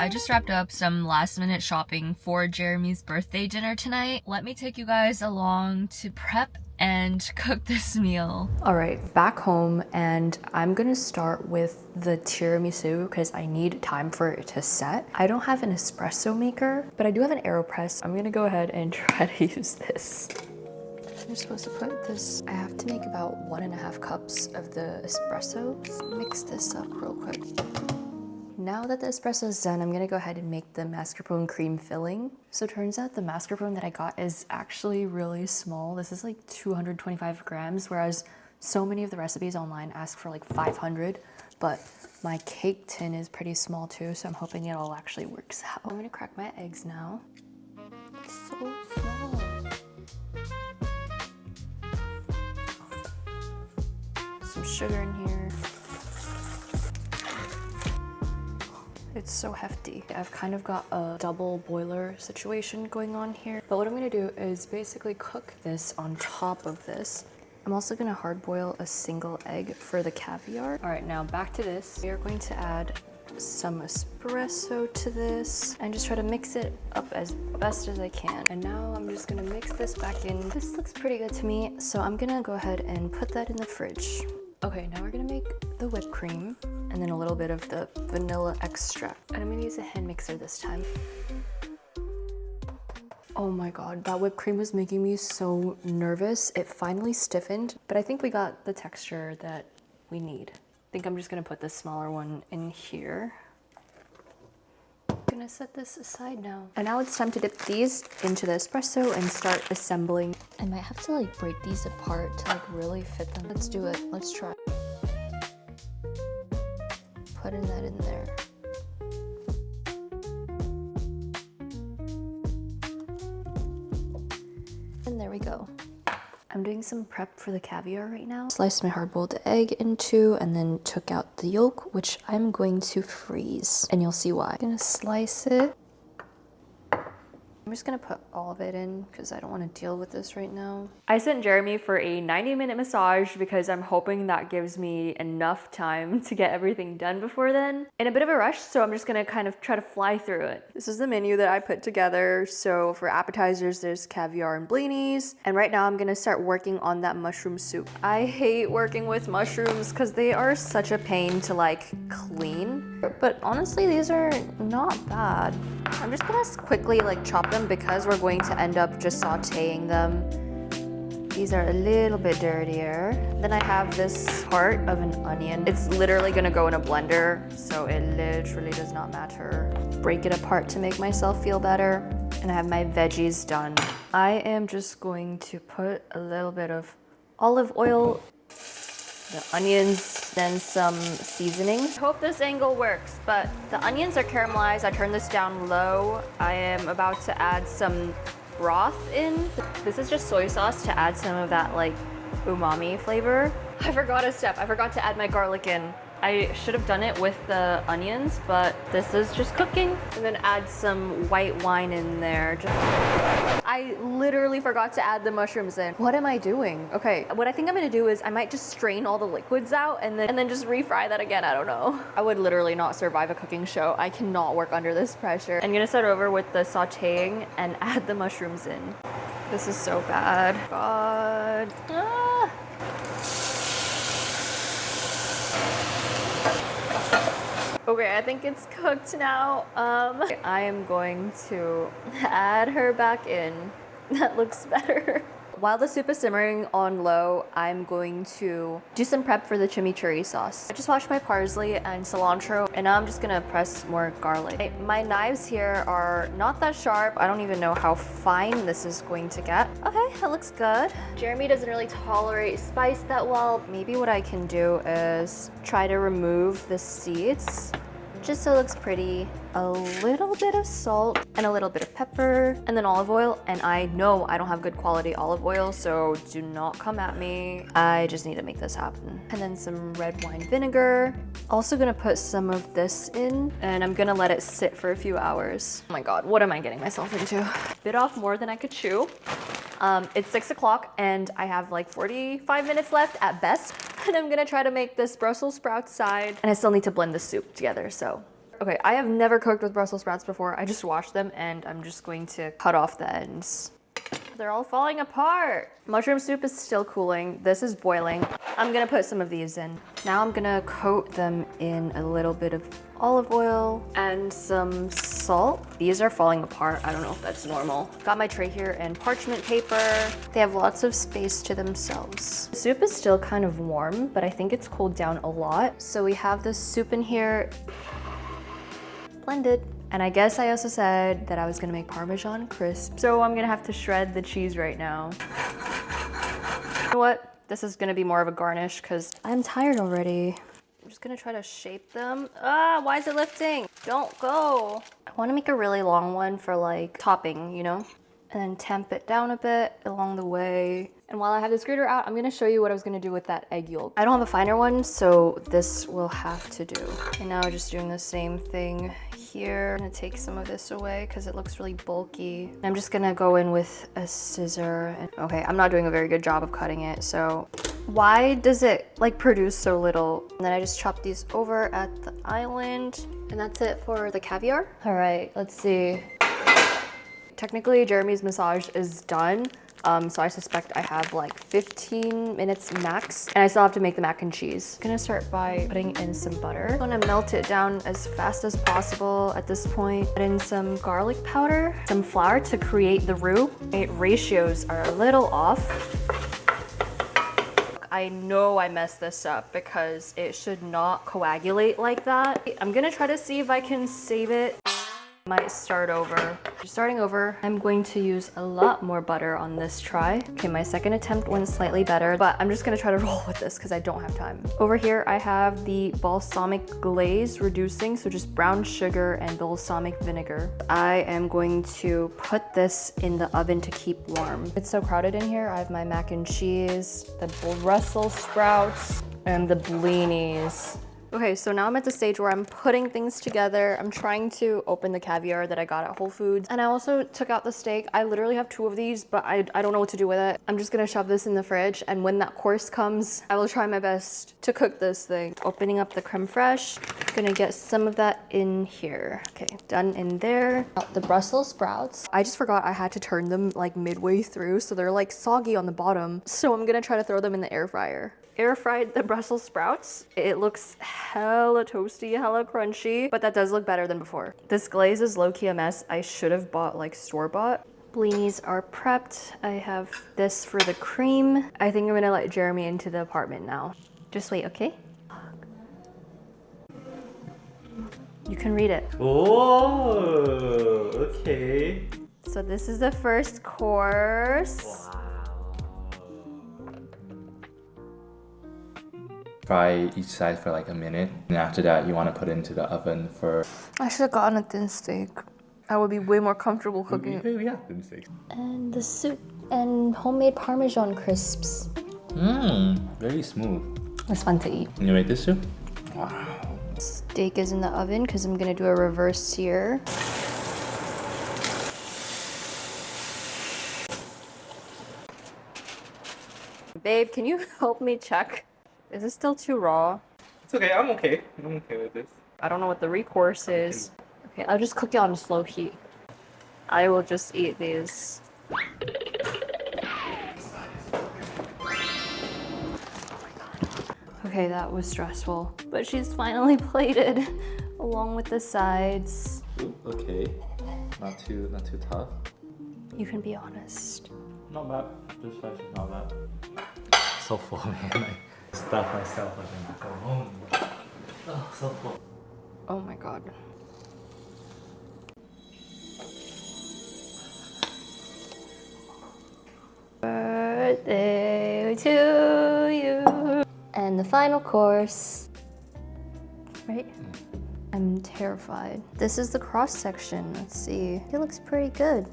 I just wrapped up some last minute shopping for Jeremy's birthday dinner tonight. Let me take you guys along to prep and cook this meal. All right, back home, and I'm gonna start with the tiramisu because I need time for it to set. I don't have an espresso maker, but I do have an AeroPress. I'm gonna go ahead and try to use this. I'm supposed to put this, I have to make about 1.5 cups of the espresso. Let's mix this up real quick. Now that the espresso is done, I'm gonna go ahead and make the mascarpone cream filling. So it turns out the mascarpone that I got is actually really small. This is like 225 grams, whereas so many of the recipes online ask for like 500, but my cake tin is pretty small too, so I'm hoping it all actually works out. I'm gonna crack my eggs now. It's so small. Some sugar in here. It's so hefty. I've kind of got a double boiler situation going on here. But what I'm gonna do is basically cook this on top of this. I'm also gonna hard boil a single egg for the caviar. All right, now back to this. We are going to add some espresso to this and just try to mix it up as best as I can. And now I'm just gonna mix this back in. This looks pretty good to me, so I'm gonna go ahead and put that in the fridge. Okay, now we're gonna make the whipped cream and then a little bit of the vanilla extract. And I'm gonna use a hand mixer this time. Oh my God, that whipped cream was making me so nervous. It finally stiffened, but I think we got the texture that we need. I think I'm just gonna put the smaller one in here. I'm gonna set this aside now. And now it's time to dip these into the espresso and start assembling. I might have to like break these apart to like really fit them. Let's do it, let's try. Putting that in there. And there we go. I'm doing some prep for the caviar right now. Sliced my hard-boiled egg in two and then took out the yolk, which I'm going to freeze. And you'll see why. I'm gonna slice it. I'm just gonna put all of it in because I don't want to deal with this right now. I sent Jeremy for a 90-minute massage because I'm hoping that gives me enough time to get everything done before then. In a bit of a rush, so I'm just gonna kind of try to fly through it. This is the menu that I put together. So for appetizers, there's caviar and blinis. And right now I'm gonna start working on that mushroom soup. I hate working with mushrooms because they are such a pain to like clean. But honestly, these are not bad. I'm just gonna quickly like chop them because we're going to end up just sauteing them. These are a little bit dirtier. Then I have this part of an onion. It's literally gonna go in a blender, so it literally does not matter. Break it apart to make myself feel better. And I have my veggies done. I am just going to put a little bit of olive oil, the onions, then some seasoning. I hope this angle works, but the onions are caramelized. I turned this down low. I am about to add some broth in. This is just soy sauce to add some of that like umami flavor. I forgot a step. I forgot to add my garlic in. I should have done it with the onions, but this is just cooking. And then add some white wine in there. I literally forgot to add the mushrooms in. What am I doing? Okay, what I think I'm gonna do is I might just strain all the liquids out and then just refry that again, I don't know. I would literally not survive a cooking show. I cannot work under this pressure. I'm gonna start over with the sauteing and add the mushrooms in. This is so bad. God. Ah. Okay, I think it's cooked now. I am going to add her back in. That looks better. While the soup is simmering on low, I'm going to do some prep for the chimichurri sauce. I just washed my parsley and cilantro, and now I'm just gonna press more garlic. My knives here are not that sharp. I don't even know how fine this is going to get. Okay, that looks good. Jeremy doesn't really tolerate spice that well. Maybe what I can do is try to remove the seeds, just so it looks pretty. A little bit of salt and a little bit of pepper and then olive oil. And I know I don't have good quality olive oil, so do not come at me. I just need to make this happen. And then some red wine vinegar. Also gonna put some of this in and I'm gonna let it sit for a few hours. Oh my God, what am I getting myself into? Bit off more than I could chew. It's 6 o'clock and I have like 45 minutes left at best. And I'm gonna try to make this Brussels sprout side. And I still need to blend the soup together, so. Okay, I have never cooked with Brussels sprouts before. I just washed them and I'm just going to cut off the ends. They're all falling apart. Mushroom soup is still cooling. This is boiling. I'm gonna put some of these in. Now I'm gonna coat them in a little bit of olive oil and some salt. These are falling apart. I don't know if that's normal. Got my tray here and parchment paper. They have lots of space to themselves. The soup is still kind of warm, but I think it's cooled down a lot. So we have this soup in here, blended. And I guess I also said that I was gonna make Parmesan crisp. So I'm gonna have to shred the cheese right now. You know what? This is gonna be more of a garnish because I'm tired already. I'm just gonna try to shape them. Ah, why is it lifting? Don't go. I wanna make a really long one for like topping, you know? And then tamp it down a bit along the way. And while I have this grater out, I'm gonna show you what I was gonna do with that egg yolk. I don't have a finer one, so this will have to do. And now just doing the same thing here. I'm gonna take some of this away because it looks really bulky. I'm just gonna go in with a scissor. Okay, I'm not doing a very good job of cutting it, so why does it like produce so little? And then I just chop these over at the island. And that's it for the caviar. All right, let's see. Technically, Jeremy's massage is done. So I suspect I have like 15 minutes max, and I still have to make the mac and cheese. I'm gonna start by putting in some butter. I'm gonna melt it down as fast as possible at this point. Put in some garlic powder, some flour to create the roux. Ratios are a little off. I know I messed this up because it should not coagulate like that. I'm gonna try to see if I can save it. Might start over. Starting over, I'm going to use a lot more butter on this try. Okay, my second attempt went slightly better, but I'm just gonna try to roll with this because I don't have time. Over here, I have the balsamic glaze reducing, so just brown sugar and balsamic vinegar. I am going to put this in the oven to keep warm. It's so crowded in here. I have my mac and cheese, the Brussels sprouts, and the blinis. Okay, so now I'm at the stage where I'm putting things together. I'm trying to open the caviar that I got at Whole Foods. And I also took out the steak. I literally have 2 of these, but I don't know what to do with it. I'm just gonna shove this in the fridge, and when that course comes, I will try my best to cook this thing. Opening up the creme fraiche. Gonna get some of that in here. Okay, done in there. Out the Brussels sprouts. I just forgot I had to turn them like midway through, so they're like soggy on the bottom. So I'm gonna try to throw them in the air fryer. Air fried the Brussels sprouts. It looks hella toasty, hella crunchy, but that does look better than before. This glaze is low-key a mess. I should have bought like store-bought. Blinis are prepped. I have this for the cream. I think I'm gonna let Jeremy into the apartment now. Just wait, okay? You can read it. Oh, okay. So this is the first course. Wow. Fry each side for like a minute, and after that you want to put it into the oven for... I should have gotten a thin steak. I would be way more comfortable cooking it. We have thin steaks. And the soup and homemade Parmesan crisps. Very smooth. It's fun to eat. Can you rate this soup? Wow. Steak is in the oven because I'm gonna do a reverse sear. Babe, can you help me check? Is it still too raw? It's okay, I'm okay. I'm okay with this. I don't know what the recourse is. Okay, I'll just cook it on slow heat. I will just eat these. Okay, that was stressful. But she's finally plated along with the sides. Ooh, okay. Not too tough. You can be honest. Not bad. This slice is not bad. So full, man. I stuffed myself like a macaron. Oh, so full. Oh my god. Birthday to you. And the final course. Right? I'm terrified. This is the cross section. Let's see. It looks pretty good.